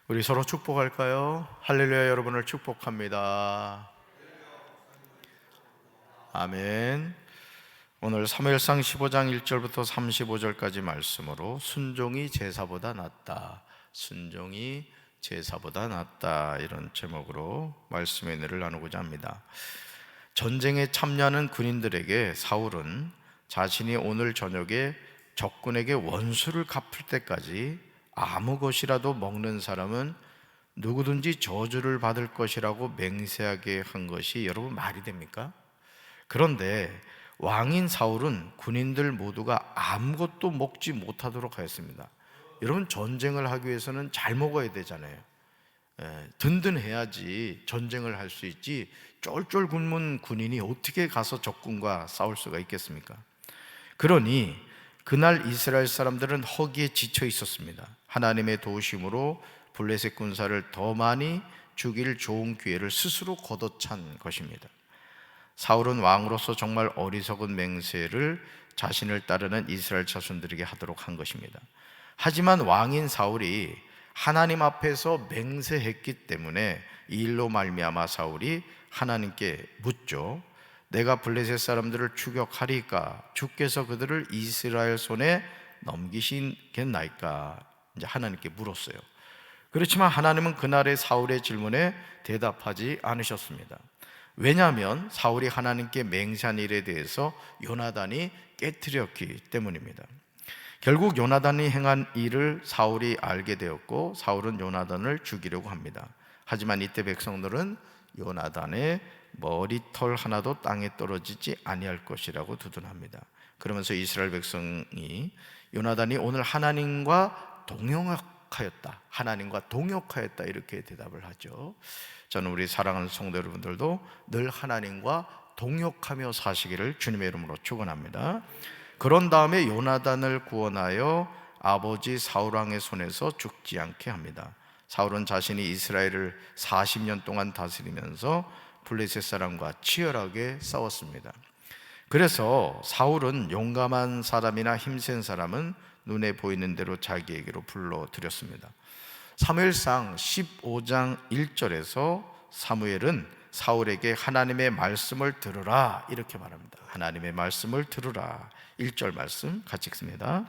우리 서로 축복할까요? 할렐루야. 여러분을 축복합니다. 아멘. 오늘 사무엘상 15장 1절부터 35절까지 말씀으로 순종이 제사보다 낫다, 순종이 제사보다 낫다, 이런 제목으로 말씀의 은혜를 나누고자 합니다. 전쟁에 참여하는 군인들에게 사울은 자신이 오늘 저녁에 적군에게 원수를 갚을 때까지 아무 것이라도 먹는 사람은 누구든지 저주를 받을 것이라고 맹세하게 한 것이 여러분 말이 됩니까? 그런데 왕인 사울은 군인들 모두가 아무것도 먹지 못하도록 하였습니다. 여러분, 전쟁을 하기 위해서는 잘 먹어야 되잖아요. 든든해야지 전쟁을 할 수 있지, 쫄쫄 굶은 군인이 어떻게 가서 적군과 싸울 수가 있겠습니까? 그러니 그날 이스라엘 사람들은 허기에 지쳐 있었습니다. 하나님의 도우심으로 블레셋 군사를 더 많이 죽일 좋은 기회를 스스로 걷어찬 것입니다. 사울은 왕으로서 정말 어리석은 맹세를 자신을 따르는 이스라엘 자손들에게 하도록 한 것입니다. 하지만 왕인 사울이 하나님 앞에서 맹세했기 때문에 이 일로 말미암아 사울이 하나님께 묻죠. 내가 블레셋 사람들을 추격하리까? 주께서 그들을 이스라엘 손에 넘기시겠나이까? 이제 하나님께 물었어요. 그렇지만 하나님은 그날의 사울의 질문에 대답하지 않으셨습니다. 왜냐하면 사울이 하나님께 맹세한 일에 대해서 요나단이 깨트렸기 때문입니다. 결국 요나단이 행한 일을 사울이 알게 되었고 사울은 요나단을 죽이려고 합니다. 하지만 이때 백성들은 요나단의 머리털 하나도 땅에 떨어지지 아니할 것이라고 두둔합니다. 그러면서 이스라엘 백성이 요나단이 오늘 하나님과 동역하였다, 하나님과 동역하였다, 이렇게 대답을 하죠. 저는 우리 사랑하는 성도 여러분들도 늘 하나님과 동역하며 사시기를 주님의 이름으로 축원합니다. 그런 다음에 요나단을 구원하여 아버지 사울왕의 손에서 죽지 않게 합니다. 사울은 자신이 이스라엘을 40년 동안 다스리면서 블레셋 사람과 치열하게 싸웠습니다. 그래서 사울은 용감한 사람이나 힘센 사람은 눈에 보이는 대로 자기에게로 불러들였습니다. 사무엘상 15장 1절에서 사무엘은 사울에게 하나님의 말씀을 들으라, 이렇게 말합니다. 하나님의 말씀을 들으라. 1절 말씀 같이 읽습니다.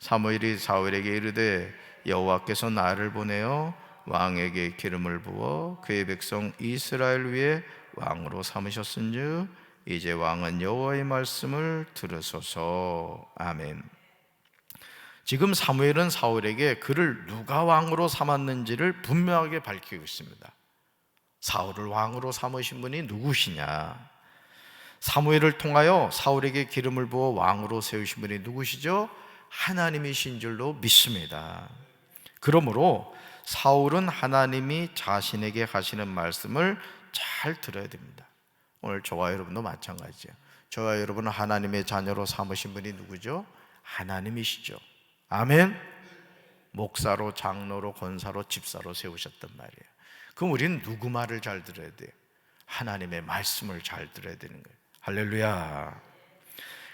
사무엘이 사울에게 이르되 여호와께서 나를 보내어 왕에게 기름을 부어 그의 백성 이스라엘 위에 왕으로 삼으셨은즉 이제 왕은 여호와의 말씀을 들으소서. 아멘. 지금 사무엘은 사울에게 그를 누가 왕으로 삼았는지를 분명하게 밝히고 있습니다. 사울을 왕으로 삼으신 분이 누구시냐? 사무엘을 통하여 사울에게 기름을 부어 왕으로 세우신 분이 누구시죠? 하나님이신 줄로 믿습니다. 그러므로 사울은 하나님이 자신에게 하시는 말씀을 잘 들어야 됩니다. 오늘 저와 여러분도 마찬가지죠. 저와 여러분은 하나님의 자녀로 삼으신 분이 누구죠? 하나님이시죠. 아멘. 목사로, 장로로, 권사로, 집사로 세우셨단 말이에요. 그럼 우리는 누구 말을 잘 들어야 돼요? 하나님의 말씀을 잘 들어야 되는 거예요. 할렐루야.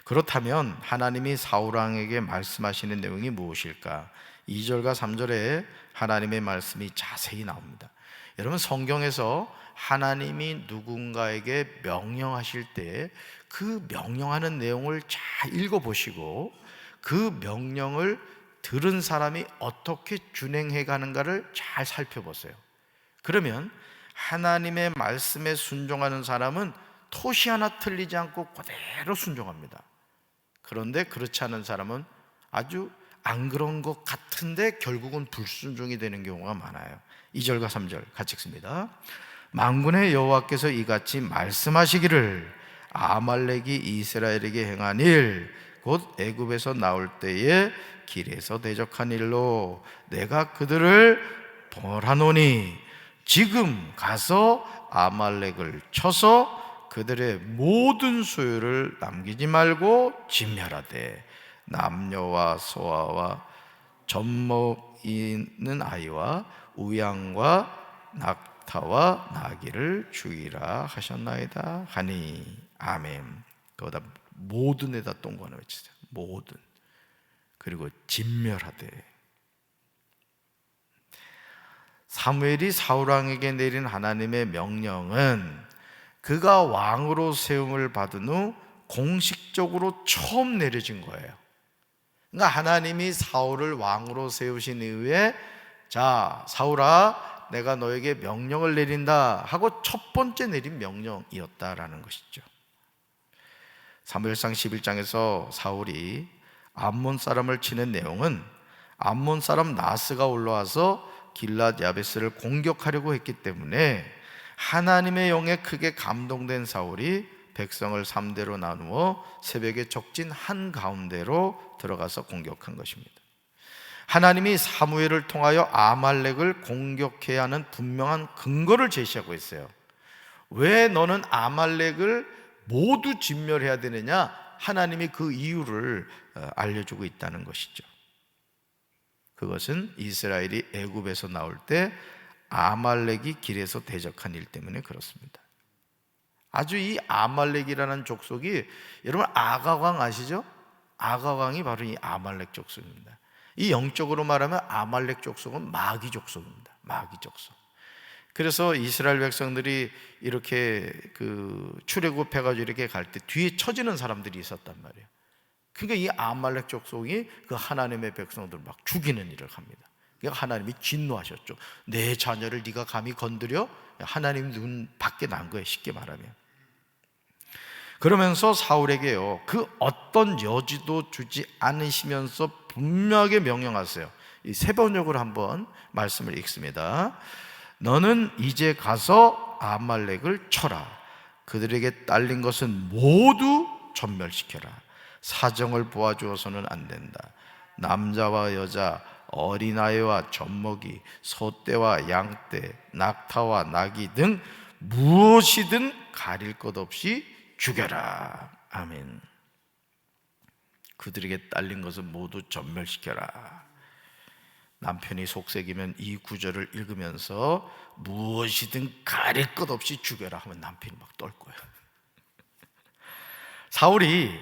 그렇다면 하나님이 사울왕에게 말씀하시는 내용이 무엇일까? 2절과 3절에 하나님의 말씀이 자세히 나옵니다. 여러분, 성경에서 하나님이 누군가에게 명령하실 때 그 명령하는 내용을 잘 읽어보시고 그 명령을 들은 사람이 어떻게 준행해 가는가를 잘 살펴보세요. 그러면 하나님의 말씀에 순종하는 사람은 토시 하나 틀리지 않고 그대로 순종합니다. 그런데 그렇지 않은 사람은 아주 안 그런 것 같은데 결국은 불순종이 되는 경우가 많아요. 2절과 3절 같이 읽습니다. 만군의 여호와께서 이같이 말씀하시기를 아말렉이 이스라엘에게 행한 일, 곧 애굽에서 나올 때에 길에서 대적한 일로 내가 그들을 벌하노니 지금 가서 아말렉을 쳐서 그들의 모든 소유를 남기지 말고 진멸하되 남녀와 소아와 젖먹 있는 아이와 우양과 낙타와 나귀를 죽이라 하셨나이다 하니. 아멘. 거기다 모든에다 똥고 하나 외치세요. 모든. 그리고 진멸하되. 사무엘이 사울 왕에게 내린 하나님의 명령은 그가 왕으로 세움을 받은 후 공식적으로 처음 내려진 거예요. 그러니까 하나님이 사울을 왕으로 세우신 이후에 자, 사울아, 내가 너에게 명령을 내린다 하고 첫 번째 내린 명령이었다라는 것이죠. 사무엘상 11장에서 사울이 암몬 사람을 치는 내용은 암몬 사람 나스가 올라와서 길랏 야베스를 공격하려고 했기 때문에 하나님의 영에 크게 감동된 사울이 백성을 3대로 나누어 새벽에 적진 한가운데로 들어가서 공격한 것입니다. 하나님이 사무엘을 통하여 아말렉을 공격해야 하는 분명한 근거를 제시하고 있어요. 왜 너는 아말렉을 모두 진멸해야 되느냐? 하나님이 그 이유를 알려주고 있다는 것이죠. 그것은 이스라엘이 애굽에서 나올 때 아말렉이 길에서 대적한 일 때문에 그렇습니다. 아주 이 아말렉이라는 족속이, 여러분 아가왕 아시죠? 아가왕이 바로 이 아말렉 족속입니다. 이 영적으로 말하면 아말렉 족속은 마귀 족속입니다. 마귀 족속. 그래서 이스라엘 백성들이 이렇게 출애굽해가지고 이렇게 갈 때 뒤에 쳐지는 사람들이 있었단 말이에요. 그러니까 이 아말렉 족속이 그 하나님의 백성들을 막 죽이는 일을 합니다. 그러니까 하나님이 진노하셨죠. 내 자녀를 네가 감히 건드려? 하나님 눈 밖에 난 거예요, 쉽게 말하면. 그러면서 사울에게요, 그 어떤 여지도 주지 않으시면서 분명하게 명령하세요. 이 세 번역으로 한번 말씀을 읽습니다. 너는 이제 가서 아말렉을 쳐라. 그들에게 딸린 것은 모두 전멸시켜라. 사정을 보아주어서는 안 된다. 남자와 여자, 어린아이와 젖먹이, 소떼와 양떼, 낙타와 나귀 등 무엇이든 가릴 것 없이 죽여라. 아멘. 그들에게 딸린 것은 모두 전멸시켜라. 남편이 속색이면 이 구절을 읽으면서 무엇이든 가릴 것 없이 죽여라 하면 남편이 막 떨 거예요. 사울이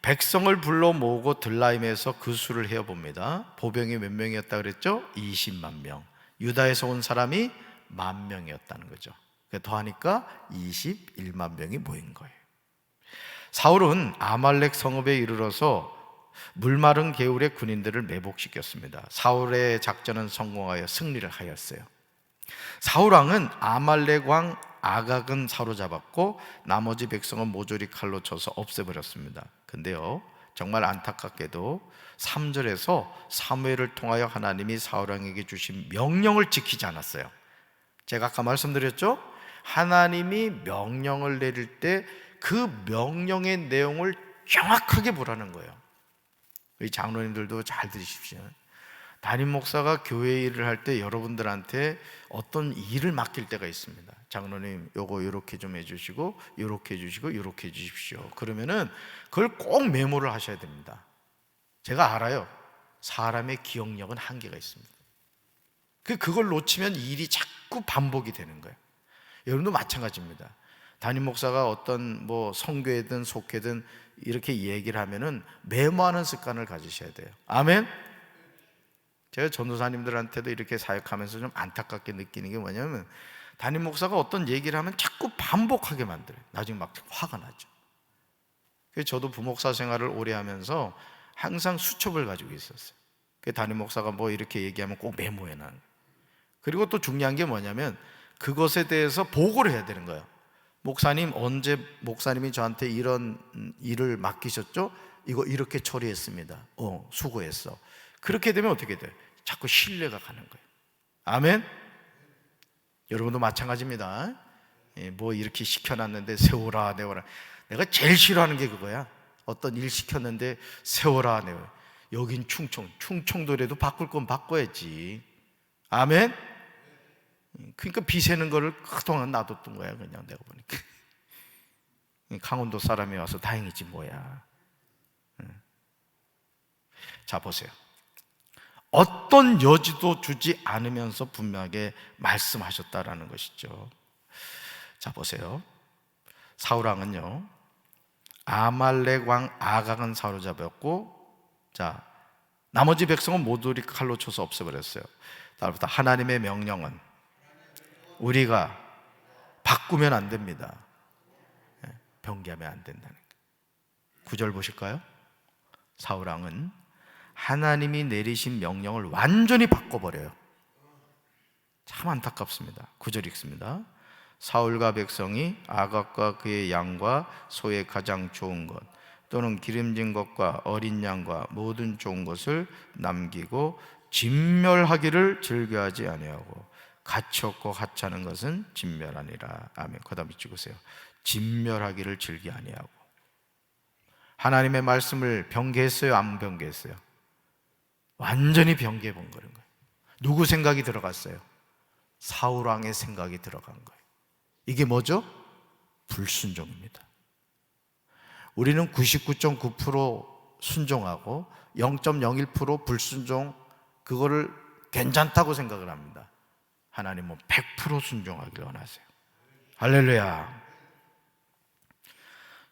백성을 불러 모으고 들라임에서 그 수를 헤어봅니다. 보병이 몇 명이었다 그랬죠? 20만 명. 유다에서 온 사람이 10,000명이었다는 거죠. 더하니까 21만 명이 모인 거예요. 사울은 아말렉 성읍에 이르러서 물마른 개울의 군인들을 매복시켰습니다. 사울의 작전은 성공하여 승리를 하였어요. 사울 왕은 아말렉 왕 아각은 사로잡았고 나머지 백성은 모조리 칼로 쳐서 없애버렸습니다. 근데요, 정말 안타깝게도 3절에서 사무엘을 통하여 하나님이 사울 왕에게 주신 명령을 지키지 않았어요. 제가 아까 말씀드렸죠? 하나님이 명령을 내릴 때 그 명령의 내용을 정확하게 보라는 거예요. 우리 장로님들도 잘 들으십시오. 담임 목사가 교회 일을 할 때 여러분들한테 어떤 일을 맡길 때가 있습니다. 장로님, 요거 요렇게 좀 해주시고, 요렇게 해주시고, 요렇게 해주십시오. 그러면은 그걸 꼭 메모를 하셔야 됩니다. 제가 알아요. 사람의 기억력은 한계가 있습니다. 그걸 놓치면 일이 자꾸 반복이 되는 거예요. 여러분도 마찬가지입니다. 담임 목사가 어떤 성교회든 속회든 이렇게 얘기를 하면은 메모하는 습관을 가지셔야 돼요. 아멘. 제가 전도사님들한테도 이렇게 사역하면서 좀 안타깝게 느끼는 게 뭐냐면, 담임 목사가 어떤 얘기를 하면 자꾸 반복하게 만들어요. 나중에 막 화가 나죠. 그래서 저도 부목사 생활을 오래 하면서 항상 수첩을 가지고 있었어요. 담임 목사가 이렇게 얘기하면 꼭 메모해 놔요. 그리고 또 중요한 게 뭐냐면 그것에 대해서 보고를 해야 되는 거예요. 목사님, 언제 목사님이 저한테 이런 일을 맡기셨죠? 이거 이렇게 처리했습니다. 수고했어. 그렇게 되면 어떻게 돼요? 자꾸 신뢰가 가는 거예요. 아멘. 여러분도 마찬가지입니다. 이렇게 시켜놨는데 세워라 내워라. 내가 제일 싫어하는 게 그거야. 어떤 일 시켰는데 세워라 내워라. 여긴 충청도라도 바꿀 건 바꿔야지. 아멘. 그러니까 비 새는 거를 그동안 놔뒀던 거야. 그냥 내가 보니까 강원도 사람이 와서 다행이지 뭐야. 자, 보세요. 어떤 여지도 주지 않으면서 분명하게 말씀하셨다라는 것이죠. 자, 보세요. 사울 왕은요, 아말렉 왕 아각은 사로잡았고, 자, 나머지 백성은 모두 칼로 쳐서 없애버렸어요. 다음부터 하나님의 명령은 우리가 바꾸면 안 됩니다. 변개하면 안 된다는 거예요. 9절 보실까요? 사울 왕은 하나님이 내리신 명령을 완전히 바꿔버려요. 참 안타깝습니다. 9절 읽습니다. 사울과 백성이 아각과 그의 양과 소의 가장 좋은 것 또는 기름진 것과 어린 양과 모든 좋은 것을 남기고 진멸하기를 즐겨하지 아니하고 가치 없고 하찮은 것은 진멸하니라. 아멘. 거다미 찍으세요. 진멸하기를 즐겨 아니하고. 하나님의 말씀을 변개했어요? 안 변개했어요? 완전히 변개해 본 거예요. 누구 생각이 들어갔어요? 사울 왕의 생각이 들어간 거예요. 이게 뭐죠? 불순종입니다. 우리는 99.9% 순종하고 0.01% 불순종, 그거를 괜찮다고 생각을 합니다. 하나님은 100% 순종하길 원하세요. 할렐루야.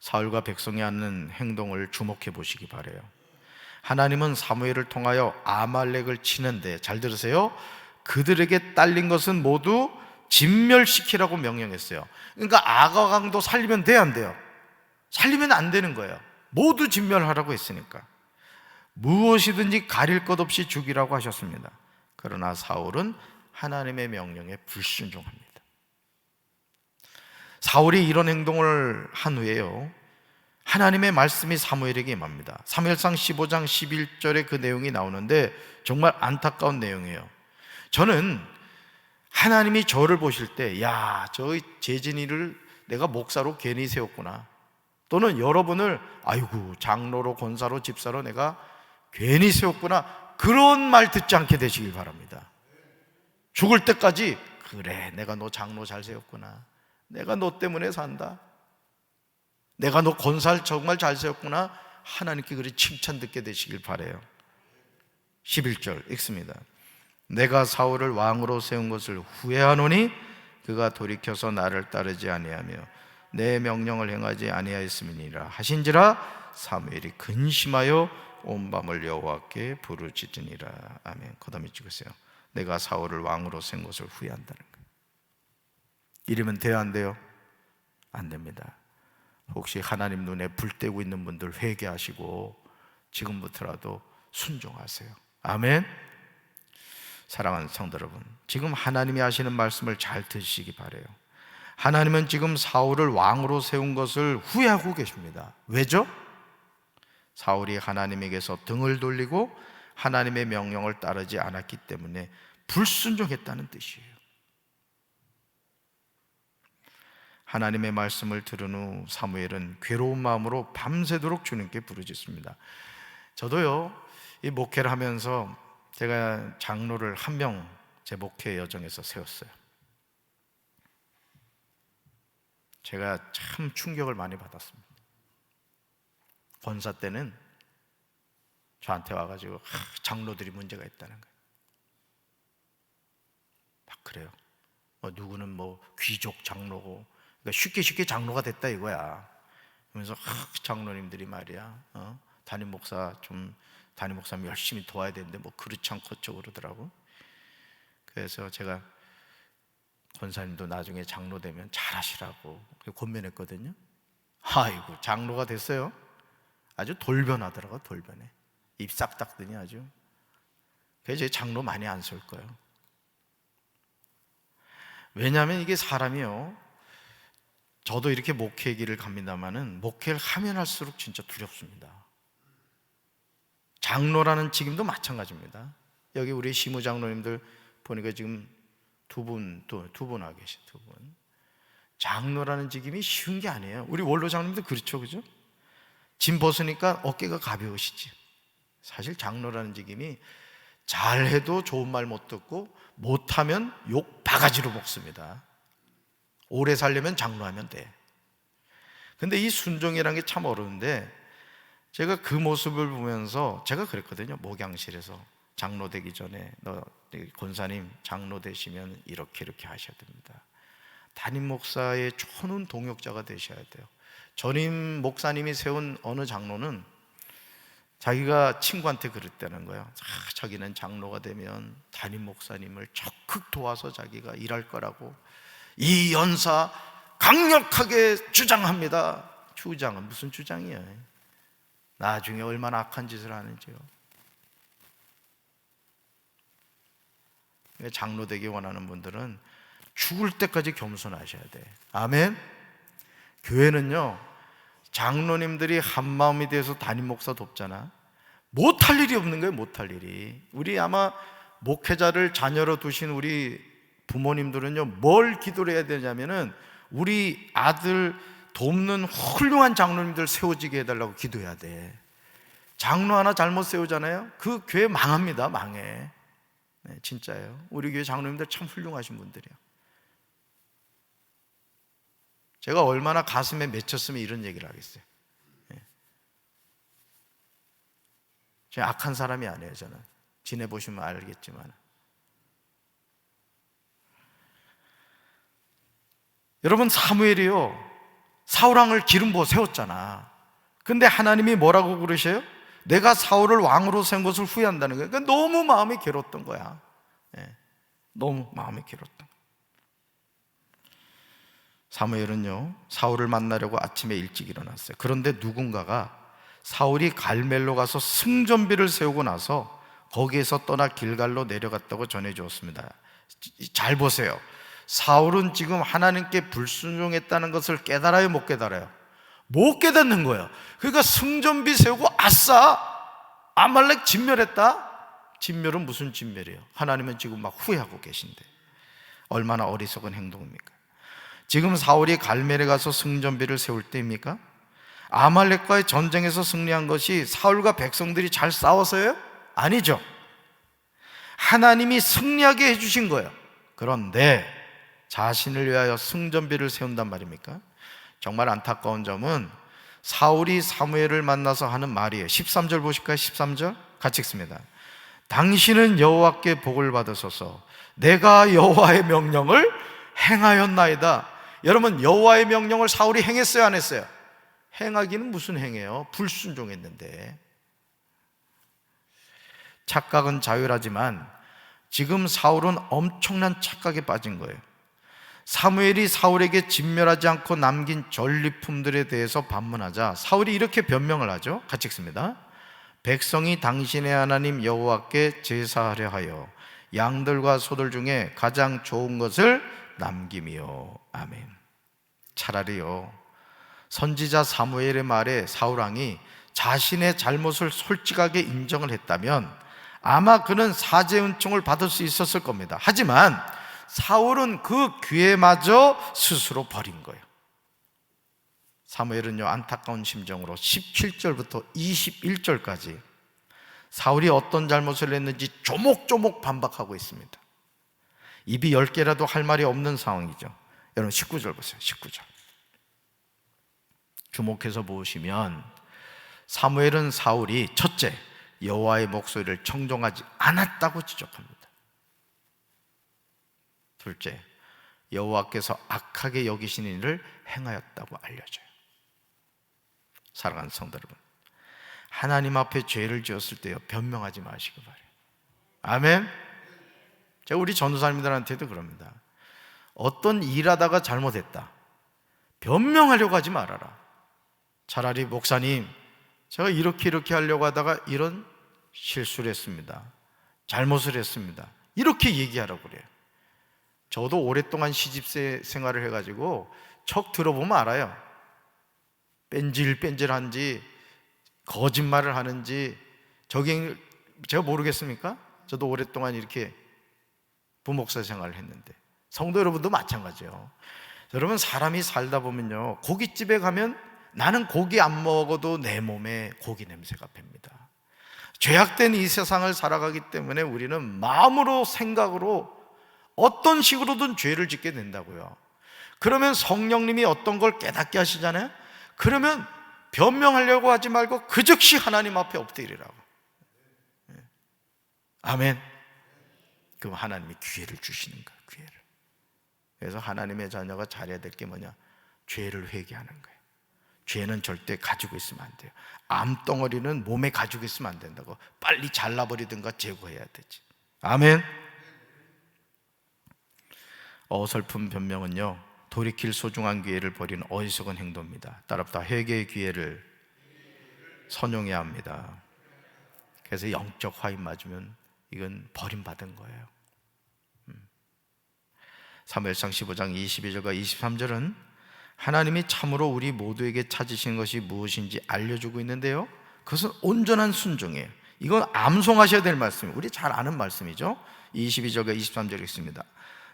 사울과 백성이 하는 행동을 주목해 보시기 바라요. 하나님은 사무엘을 통하여 아말렉을 치는데, 잘 들으세요, 그들에게 딸린 것은 모두 진멸시키라고 명령했어요. 그러니까 아가강도 살리면 돼요, 안 돼요? 살리면 안 되는 거예요. 모두 진멸하라고 했으니까. 무엇이든지 가릴 것 없이 죽이라고 하셨습니다. 그러나 사울은 하나님의 명령에 불순종합니다. 사울이 이런 행동을 한 후에요, 하나님의 말씀이 사무엘에게 임합니다. 사무엘상 15장 11절에 그 내용이 나오는데 정말 안타까운 내용이에요. 저는 하나님이 저를 보실 때, 야, 저 재진이를 내가 목사로 괜히 세웠구나, 또는 여러분을 아이고 장로로 권사로 집사로 내가 괜히 세웠구나, 그런 말 듣지 않게 되시길 바랍니다. 죽을 때까지 그래, 내가 너 장로 잘 세웠구나, 내가 너 때문에 산다, 내가 너 권사를 정말 잘 세웠구나, 하나님께 그리 칭찬 듣게 되시길 바라요. 11절 읽습니다. 내가 사울을 왕으로 세운 것을 후회하노니 그가 돌이켜서 나를 따르지 아니하며 내 명령을 행하지 아니하였음이니라 하신지라. 사무엘이 근심하여 온 밤을 여호와께 부르짖으니라. 아멘. 그다음에 찍으세요. 내가 사울을 왕으로 세운 것을 후회한다는 거예요. 이러면 돼요, 안 돼요? 안 됩니다. 혹시 하나님 눈에 불 떼고 있는 분들 회개하시고 지금부터라도 순종하세요. 아멘. 사랑하는 성도 여러분, 지금 하나님이 하시는 말씀을 잘 들으시기 바라요. 하나님은 지금 사울을 왕으로 세운 것을 후회하고 계십니다. 왜죠? 사울이 하나님에게서 등을 돌리고 하나님의 명령을 따르지 않았기 때문에 불순종했다는 뜻이에요. 하나님의 말씀을 들은 후 사무엘은 괴로운 마음으로 밤새도록 주님께 부르짖습니다. 저도요, 이 목회를 하면서 제가 장로를 한 명 제 목회 여정에서 세웠어요. 제가 참 충격을 많이 받았습니다. 권사 때는 저한테 와가지고 장로들이 문제가 있다는 거예요. 막 그래요. 누구는 뭐 귀족 장로고, 그러니까 쉽게 장로가 됐다 이거야. 그러면서 장로님들이 말이야, 담임 목사님 열심히 도와야 되는데 뭐 그렇지 않고 어쩌고 그러더라고. 그래서 제가 권사님도 나중에 장로 되면 잘하시라고 권면했거든요. 아이고, 장로가 됐어요. 아주 돌변하더라고. 돌변해. 입 싹 닦더니 아주. 그래서 제 장로 많이 안 쏠 거예요. 왜냐하면 이게 사람이요, 저도 이렇게 목회 길을 갑니다마는 목회를 하면 할수록 진짜 두렵습니다. 장로라는 직임도 마찬가지입니다. 여기 우리 시무장로님들 보니까 지금 두 분 하고 계세요. 두 분. 장로라는 직임이 쉬운 게 아니에요. 우리 원로장님도 그렇죠, 그죠? 짐 벗으니까 어깨가 가벼우시지. 사실 장로라는 직임이 잘해도 좋은 말 못 듣고 못하면 욕 바가지로 먹습니다. 오래 살려면 장로하면 돼. 근데 이 순종이라는 게 참 어려운데, 제가 그 모습을 보면서 제가 그랬거든요. 목양실에서 장로 되기 전에, 권사님 장로 되시면 이렇게 하셔야 됩니다. 담임 목사의 초는 동역자가 되셔야 돼요. 전임 목사님이 세운 어느 장로는 자기가 친구한테 그랬다는 거예요. 자기는 장로가 되면 담임 목사님을 적극 도와서 자기가 일할 거라고 이 연사 강력하게 주장합니다. 주장은 무슨 주장이에요? 나중에 얼마나 악한 짓을 하는지요. 장로 되기 원하는 분들은 죽을 때까지 겸손하셔야 돼. 아멘. 교회는요, 장로님들이 한마음이 돼서 담임 목사 돕잖아. 못할 일이 없는 거예요. 못할 일이. 우리 아마 목회자를 자녀로 두신 우리 부모님들은요, 뭘 기도를 해야 되냐면은 우리 아들 돕는 훌륭한 장로님들 세워지게 해달라고 기도해야 돼. 장로 하나 잘못 세우잖아요, 그 교회 망합니다. 망해. 네, 진짜예요. 우리 교회 장로님들 참 훌륭하신 분들이에요. 제가 얼마나 가슴에 맺혔으면 이런 얘기를 하겠어요. 네. 제가 악한 사람이 아니에요. 저는 지내보시면 알겠지만. 여러분, 사무엘이요, 사울왕을 기름 부어 세웠잖아. 근데 하나님이 뭐라고 그러셔요? 내가 사울을 왕으로 세운 것을 후회한다는 거예요. 그러니까 너무 마음이 괴로웠던 거야. 네. 너무 마음이 괴로웠던 거야. 사무엘은요, 사울을 만나려고 아침에 일찍 일어났어요. 그런데 누군가가 사울이 갈멜로 가서 승전비를 세우고 나서 거기에서 떠나 길갈로 내려갔다고 전해주었습니다. 잘 보세요. 사울은 지금 하나님께 불순종했다는 것을 깨달아요, 못 깨달아요? 못 깨닫는 거예요. 그러니까 승전비 세우고 아싸, 아말렉 진멸했다? 진멸은 무슨 진멸이에요? 하나님은 지금 막 후회하고 계신데 얼마나 어리석은 행동입니까? 지금 사울이 갈멜에 가서 승전비를 세울 때입니까? 아말렉과의 전쟁에서 승리한 것이 사울과 백성들이 잘 싸워서요? 아니죠. 하나님이 승리하게 해주신 거예요. 그런데 자신을 위하여 승전비를 세운단 말입니까? 정말 안타까운 점은 사울이 사무엘을 만나서 하는 말이에요. 13절 보실까요? 13절 같이 읽습니다. 당신은 여호와께 복을 받으소서. 내가 여호와의 명령을 행하였나이다. 여러분, 여호와의 명령을 사울이 행했어요, 안 했어요? 행하기는 무슨 행해요? 불순종했는데. 착각은 자유하지만 지금 사울은 엄청난 착각에 빠진 거예요. 사무엘이 사울에게 진멸하지 않고 남긴 전리품들에 대해서 반문하자 사울이 이렇게 변명을 하죠. 같이 읽습니다. 백성이 당신의 하나님 여호와께 제사하려 하여 양들과 소들 중에 가장 좋은 것을 남김이요. 아멘. 차라리요, 선지자 사무엘의 말에 사울왕이 자신의 잘못을 솔직하게 인정을 했다면 아마 그는 사죄 은총을 받을 수 있었을 겁니다. 하지만 사울은 그 기회마저 스스로 버린 거예요. 사무엘은요, 안타까운 심정으로 17절부터 21절까지 사울이 어떤 잘못을 했는지 조목조목 반박하고 있습니다. 입이 10개라도 할 말이 없는 상황이죠. 여러분 19절 보세요. 19절 주목해서 보시면 사무엘은 사울이 첫째, 여호와의 목소리를 청종하지 않았다고 지적합니다. 둘째, 여호와께서 악하게 여기시는 일을 행하였다고 알려줘요. 사랑하는 성도 여러분, 하나님 앞에 죄를 지었을 때요, 변명하지 마시기 바래요. 아멘. 제가 우리 전도사님들한테도 그럽니다. 어떤 일하다가 잘못했다, 변명하려고 하지 말아라. 차라리 목사님, 제가 이렇게 하려고 하다가 이런 실수를 했습니다, 잘못을 했습니다, 이렇게 얘기하라고 그래요. 저도 오랫동안 시집 생활을 해가지고 척 들어보면 알아요. 뺀질뺀질한지 거짓말을 하는지 제가 모르겠습니까? 저도 오랫동안 이렇게 부목사 생활을 했는데 성도 여러분도 마찬가지예요. 여러분, 사람이 살다 보면요, 고깃집에 가면 나는 고기 안 먹어도 내 몸에 고기 냄새가 팹니다. 죄악된 이 세상을 살아가기 때문에 우리는 마음으로, 생각으로 어떤 식으로든 죄를 짓게 된다고요. 그러면 성령님이 어떤 걸 깨닫게 하시잖아요. 그러면 변명하려고 하지 말고 그 즉시 하나님 앞에 엎드리라고. 아멘. 그럼 하나님이 기회를 주시는 거예요. 기회를. 그래서 하나님의 자녀가 잘해야 될 게 뭐냐? 죄를 회개하는 거예요. 죄는 절대 가지고 있으면 안 돼요. 암덩어리는 몸에 가지고 있으면 안 된다고. 빨리 잘라버리든가 제거해야 되지. 아멘. 어설픈 변명은요, 돌이킬 소중한 기회를 버리는 어리석은 행동입니다. 따라서 회개의 기회를 선용해야 합니다. 그래서 영적 화인 맞으면 이건 버림받은 거예요. 사무엘상 15장 22절과 23절은 하나님이 참으로 우리 모두에게 찾으신 것이 무엇인지 알려주고 있는데요, 그것은 온전한 순종이에요. 이건 암송하셔야 될 말씀이에요. 우리 잘 아는 말씀이죠. 22절과 23절에 있습니다.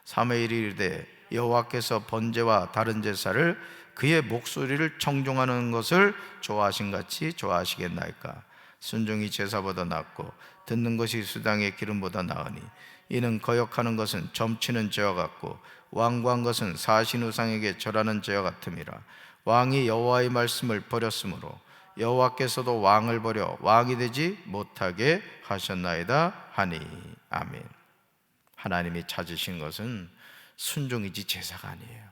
사무엘이 이르되 여호와께서 번제와 다른 제사를 그의 목소리를 청종하는 것을 좋아하신 같이 좋아하시겠나이까. 순종이 제사보다 낫고 듣는 것이 수당의 기름보다 나으니 이는 거역하는 것은 점치는 죄와 같고 완고한 것은 사신 우상에게 절하는 죄와 같음이라. 왕이 여호와의 말씀을 버렸으므로 여호와께서도 왕을 버려 왕이 되지 못하게 하셨나이다 하니. 아멘. 하나님이 찾으신 것은 순종이지 제사가 아니에요.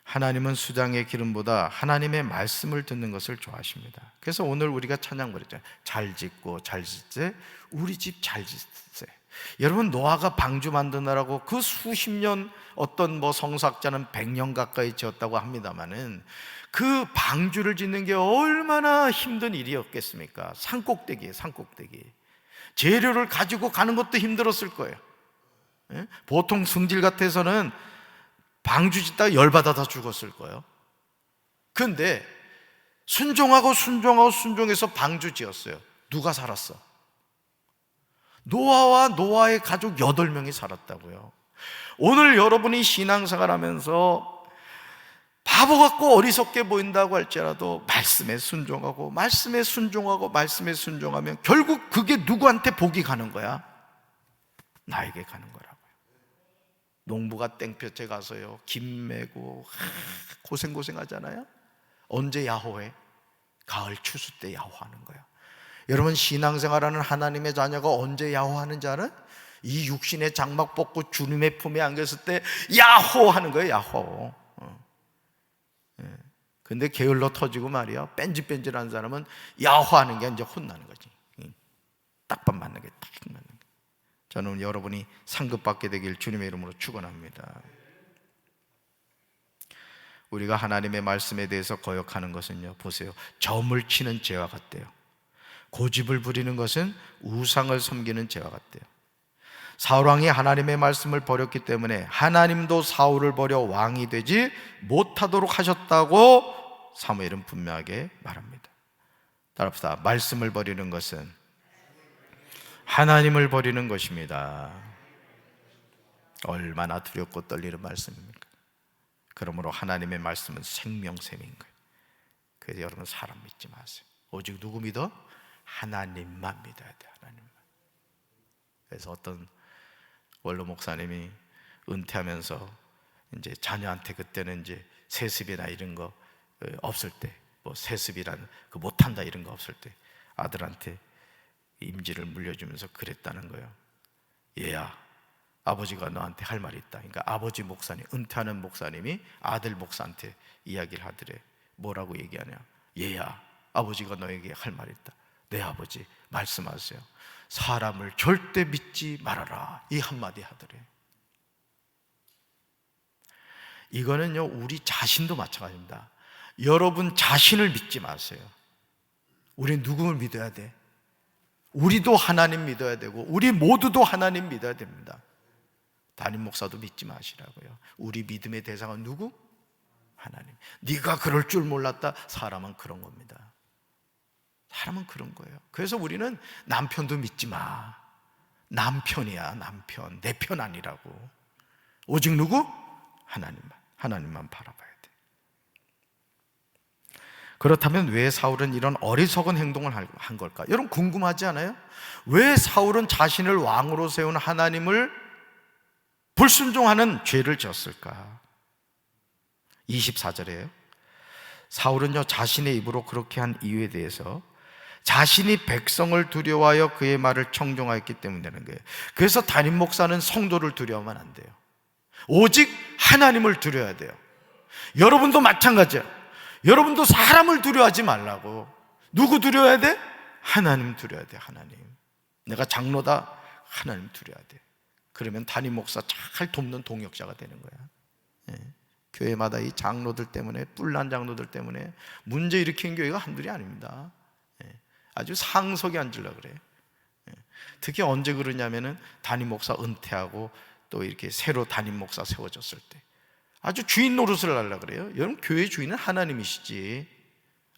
하나님은 수당의 기름보다 하나님의 말씀을 듣는 것을 좋아하십니다. 그래서 오늘 우리가 찬양 부르잖아요. 잘 짓고 잘 짓세, 우리 집 잘 짓세. 여러분, 노아가 방주 만드느라고 그 수십 년, 어떤 성사학자는 100년 가까이 지었다고 합니다만은 그 방주를 짓는 게 얼마나 힘든 일이었겠습니까? 산꼭대기에 산꼭대기. 재료를 가지고 가는 것도 힘들었을 거예요. 보통 성질 같아서는 방주 짓다가 열받아서 죽었을 거예요. 그런데 순종해서 방주 지었어요. 누가 살았어? 노아와 노아의 가족 8명이 살았다고요. 오늘 여러분이 신앙생활 하면서 바보 같고 어리석게 보인다고 할지라도 말씀에 순종하면 결국 그게 누구한테 복이 가는 거야? 나에게 가는 거라고요. 농부가 땡볕에 가서요, 김 메고 고생하잖아요. 언제 야호해? 가을 추수 때 야호하는 거야. 여러분, 신앙생활하는 하나님의 자녀가 언제 야호하는지 알아요? 이 육신의 장막 벗고 주님의 품에 안겼을 때 야호하는 거예요. 야호. 근데 게을러 터지고 말이야, 뺀질뺀질한 사람은 야호하는 게 이제 혼나는 거지. 딱밥 맞는 게 딱 맞는 게. 저는 여러분이 상급받게 되길 주님의 이름으로 축원합니다. 우리가 하나님의 말씀에 대해서 거역하는 것은요, 보세요, 점을 치는 죄와 같대요. 고집을 부리는 것은 우상을 섬기는 죄와 같대요. 사울왕이 하나님의 말씀을 버렸기 때문에 하나님도 사울을 버려 왕이 되지 못하도록 하셨다고 사무엘은 분명하게 말합니다. 따라합시다. 말씀을 버리는 것은 하나님을 버리는 것입니다. 얼마나 두렵고 떨리는 말씀입니까? 그러므로 하나님의 말씀은 생명샘인 거예요. 그래서 여러분, 사람 믿지 마세요. 오직 누구 믿어? 하나님만 믿어야 돼요. 하나님만. 그래서 어떤 원로 목사님이 은퇴하면서 이제 자녀한테, 그때는 이제 세습이나 이런 거 없을 때, 세습이란 그 못한다 이런 거 없을 때 아들한테 임지를 물려주면서 그랬다는 거예요. 얘야, 아버지가 너한테 할 말이 있다. 그러니까 아버지 목사님, 은퇴하는 목사님이 아들 목사한테 이야기를 하더래. 뭐라고 얘기하냐? 얘야, 아버지가 너에게 할 말이 있다. 네 아버지, 말씀하세요. 사람을 절대 믿지 말아라. 이 한마디 하더래. 이거는요, 우리 자신도 마찬가지입니다. 여러분 자신을 믿지 마세요. 우리 누구를 믿어야 돼? 우리도 하나님 믿어야 되고, 우리 모두도 하나님 믿어야 됩니다. 담임 목사도 믿지 마시라고요. 우리 믿음의 대상은 누구? 하나님. 네가 그럴 줄 몰랐다. 사람은 그런 겁니다. 사람은 그런 거예요. 그래서 우리는 남편도 믿지 마. 남편이야, 남편. 내 편 아니라고. 오직 누구? 하나님만 바라봐야 돼. 그렇다면 왜 사울은 이런 어리석은 행동을 한 걸까? 여러분, 궁금하지 않아요? 왜 사울은 자신을 왕으로 세운 하나님을 불순종하는 죄를 지었을까? 24절에요. 사울은요, 자신의 입으로 그렇게 한 이유에 대해서 자신이 백성을 두려워하여 그의 말을 청종하였기 때문이라는 거예요. 그래서 담임 목사는 성도를 두려워하면 안 돼요. 오직 하나님을 두려워야 돼요. 여러분도 마찬가지야. 여러분도 사람을 두려워하지 말라고. 누구 두려워해야 돼? 하나님 두려워야 돼. 하나님. 내가 장로다, 하나님 두려워야 돼. 그러면 담임 목사 잘 돕는 동역자가 되는 거야. 예. 교회마다 이 장로들 때문에, 뿔난 장로들 때문에 문제 일으킨 교회가 한둘이 아닙니다. 예. 아주 상석에 앉으려고 그래. 예. 특히 언제 그러냐면은 담임 목사 은퇴하고 또 이렇게 새로 담임 목사 세워졌을 때 아주 주인 노릇을 하려고 그래요. 여러분, 교회 주인은 하나님이시지.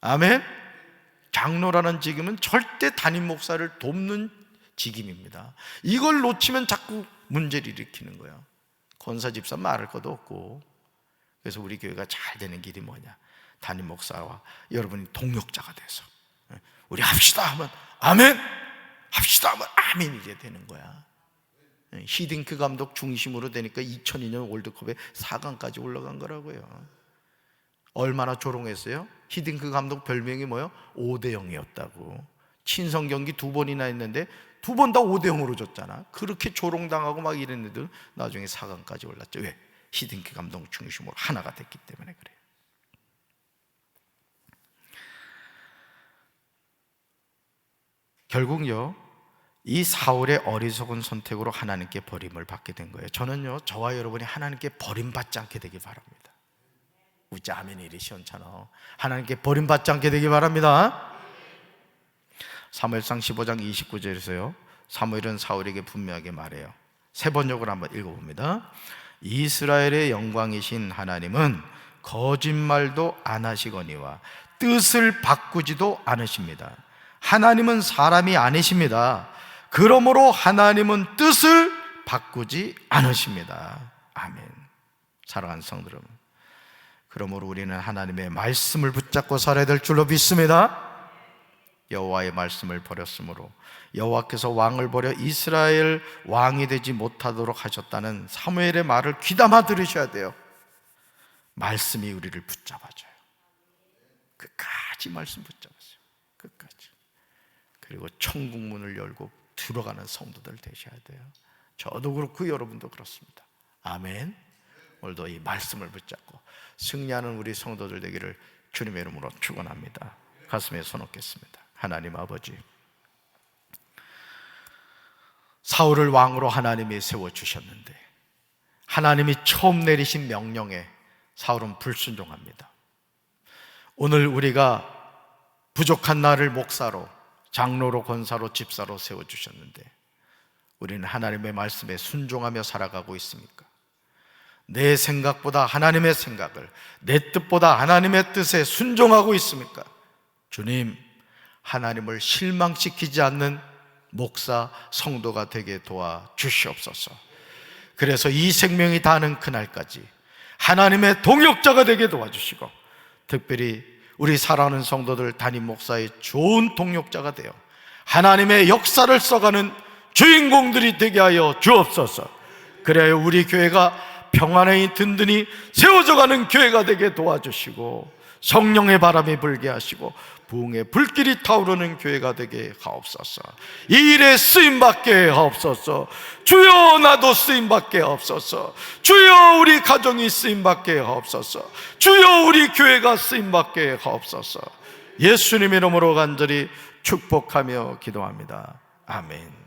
아멘. 장로라는 직임은 절대 담임 목사를 돕는 직임입니다. 이걸 놓치면 자꾸 문제를 일으키는 거야. 권사 집사 말할 것도 없고. 그래서 우리 교회가 잘 되는 길이 뭐냐? 담임 목사와 여러분이 동역자가 돼서 우리 합시다 하면 아멘, 합시다 하면 아멘, 이게 되는 거야. 히딩크 감독 중심으로 되니까 2002년 월드컵에 4강까지 올라간 거라고요. 얼마나 조롱했어요? 히딩크 감독 별명이 뭐예요? 5대0이었다고. 친선 경기 2번이나 했는데 2번 다 5대0으로 졌잖아. 그렇게 조롱당하고 막 이랬는데도 나중에 4강까지 올랐죠. 왜? 히딩크 감독 중심으로 하나가 됐기 때문에 그래요. 결국요, 이 사울의 어리석은 선택으로 하나님께 버림을 받게 된 거예요. 저는요, 저와 여러분이 하나님께 버림받지 않게 되기 바랍니다. 우리 아멘이 이리 시원찮아. 하나님께 버림받지 않게 되기 바랍니다. 사무엘상 15장 29절에서요, 사무엘은 사울에게 분명하게 말해요. 세 번역으로 한번 읽어봅니다. 이스라엘의 영광이신 하나님은 거짓말도 안 하시거니와 뜻을 바꾸지도 않으십니다. 하나님은 사람이 아니십니다. 그러므로 하나님은 뜻을 바꾸지 않으십니다. 아멘. 사랑하는 성도 여러분, 그러므로 우리는 하나님의 말씀을 붙잡고 살아야 될 줄로 믿습니다. 여호와의 말씀을 버렸으므로 여호와께서 왕을 버려 이스라엘 왕이 되지 못하도록 하셨다는 사무엘의 말을 귀담아 들으셔야 돼요. 말씀이 우리를 붙잡아줘요. 끝까지 말씀 붙잡았어요. 끝까지. 그리고 천국 문을 열고 들어가는 성도들 되셔야 돼요. 저도 그렇고 여러분도 그렇습니다. 아멘. 오늘도 이 말씀을 붙잡고 승리하는 우리 성도들 되기를 주님의 이름으로 축원합니다. 가슴에 손 얹겠습니다. 하나님 아버지, 사울을 왕으로 하나님이 세워주셨는데 하나님이 처음 내리신 명령에 사울은 불순종합니다. 오늘 우리가 부족한 나를 목사로, 장로로, 권사로, 집사로 세워주셨는데 우리는 하나님의 말씀에 순종하며 살아가고 있습니까? 내 생각보다 하나님의 생각을, 내 뜻보다 하나님의 뜻에 순종하고 있습니까? 주님, 하나님을 실망시키지 않는 목사, 성도가 되게 도와주시옵소서. 그래서 이 생명이 다하는 그날까지 하나님의 동역자가 되게 도와주시고, 특별히 우리 사랑하는 성도들, 담임 목사의 좋은 동역자가 되어 하나님의 역사를 써가는 주인공들이 되게 하여 주옵소서. 그래야 우리 교회가 평안히 든든히 세워져가는 교회가 되게 도와주시고, 성령의 바람이 불게 하시고 부흥의 불길이 타오르는 교회가 되게 하옵소서. 이 일에 쓰임받게 하옵소서. 주여, 나도 쓰임받게 하옵소서. 주여, 우리 가정이 쓰임받게 하옵소서. 주여, 우리 교회가 쓰임받게 하옵소서. 예수님 이름으로 간절히 축복하며 기도합니다. 아멘.